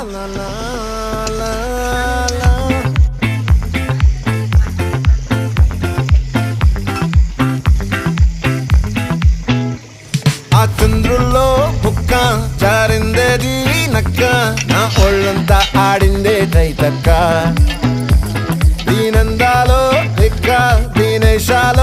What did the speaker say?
la la la la. ఆ చంద్రుల్లో బుక్క జారిందేది నక్క నా ఒళ్ళంతా ఆడిందే తైతక్క దీనందాలో ఎక్క దీనేశాలో